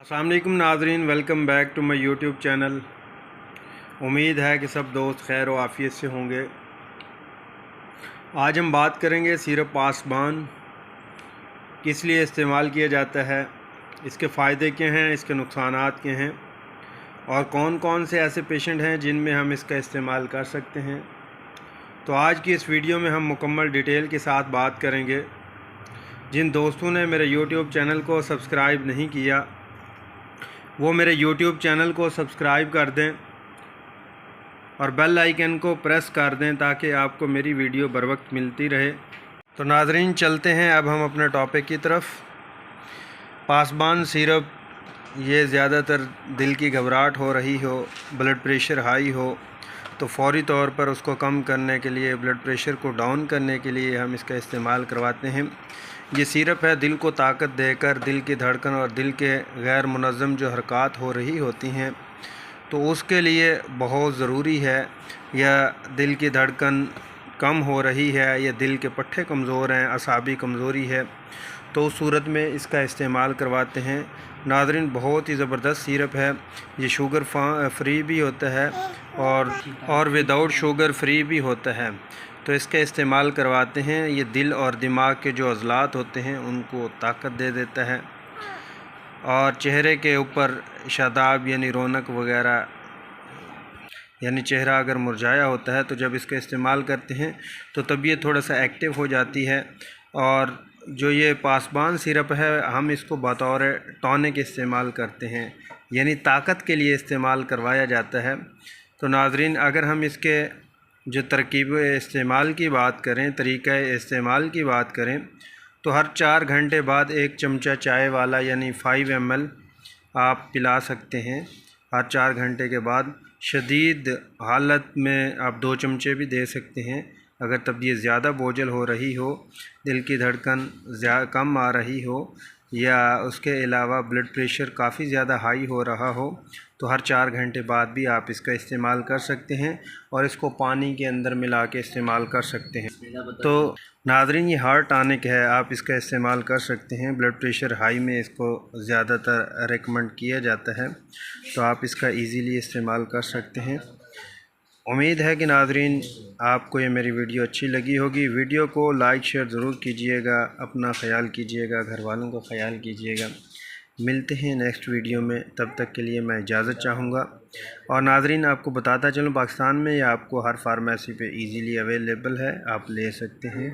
अस्सलाम वालेकुम नाज़रीन, welcome back to my YouTube channel. उम्मीद है कि सब दोस्त खैर व आफ़ियत से होंगे। आज हम बात करेंगे सिरप पासबान किस लिए इस्तेमाल किया जाता है, इसके फ़ायदे क्या हैं, इसके नुकसानात क्या हैं और कौन कौन से ऐसे पेशेंट हैं जिनमें हम इसका इस्तेमाल कर सकते हैं। तो आज की इस वीडियो में हम मुकम्मल डिटेल के साथ बात करेंगे। जिन दोस्तों ने मेरे यूट्यूब चैनल को सब्सक्राइब नहीं किया वो मेरे YouTube चैनल को सब्सक्राइब कर दें और बेल आइकन को प्रेस कर दें ताकि आपको मेरी वीडियो बर वक्त मिलती रहे। तो नाज़रीन, चलते हैं अब हम अपने टॉपिक की तरफ। पासबान सिरप ये ज़्यादातर दिल की घबराहट हो रही हो, ब्लड प्रेशर हाई हो तो फौरी तौर पर उसको कम करने के लिए, ब्लड प्रेशर को डाउन करने के लिए हम इसका इस्तेमाल करवाते हैं। ये सिरप है दिल को ताकत देकर दिल की धड़कन और दिल के गैर मुनज़्ज़म जो हरकत हो रही होती हैं तो उसके लिए बहुत ज़रूरी है। या दिल की धड़कन कम हो रही है या दिल के पट्टे कमज़ोर हैं, असाबी कमज़ोरी है, तो उस सूरत में इसका इस्तेमाल करवाते हैं। नाज़रीन, बहुत ही ज़बरदस्त सिरप है। ये शुगर फ्री भी होता है और विदाउट शुगर फ्री भी होता है। तो इसका इस्तेमाल करवाते हैं। ये दिल और दिमाग के जो अज़लात होते हैं उनको ताकत दे देता है और चेहरे के ऊपर शादाब यानी रौनक वगैरह, यानी चेहरा अगर मुरझाया होता है तो जब इसका इस्तेमाल करते हैं तो तबीयत थोड़ा सा एक्टिव हो जाती है। और जो ये पासबान सिरप है हम इसको बतौर टॉनिक इस्तेमाल करते हैं, यानी ताकत के लिए इस्तेमाल करवाया जाता है। तो नाज़रीन, अगर हम इसके जो तरकीब इस्तेमाल की बात करें, तरीक़ा इस्तेमाल की बात करें तो हर 4 घंटे बाद 1 चमचा चाय वाला यानी 5 ml आप पिला सकते हैं। हर 4 घंटे के बाद शदीद हालत में आप 2 चमचे भी दे सकते हैं। अगर तबीयत ज़्यादा बोझल हो रही हो, दिल की धड़कन कम आ रही हो या उसके अलावा ब्लड प्रेशर काफ़ी ज़्यादा हाई हो रहा हो तो हर 4 घंटे बाद भी आप इसका इस्तेमाल कर सकते हैं और इसको पानी के अंदर मिला के इस्तेमाल कर सकते हैं। तो नाज़रीन, ये हार्ट टॉनिक है, आप इसका इस्तेमाल कर सकते हैं। ब्लड प्रेशर हाई में इसको ज़्यादातर रेकमेंड किया जाता है, तो आप इसका इजीली इस्तेमाल कर सकते हैं। उम्मीद है कि नाज़रीन आपको ये मेरी वीडियो अच्छी लगी होगी। वीडियो को लाइक शेयर ज़रूर कीजिएगा, अपना ख्याल कीजिएगा, घर वालों का ख्याल कीजिएगा। मिलते हैं नेक्स्ट वीडियो में, तब तक के लिए मैं इजाज़त चाहूँगा। और नाज़रीन, आपको बताता चलूँ, पाकिस्तान में ये आपको हर फार्मेसी पे इजीली अवेलेबल है, आप ले सकते हैं।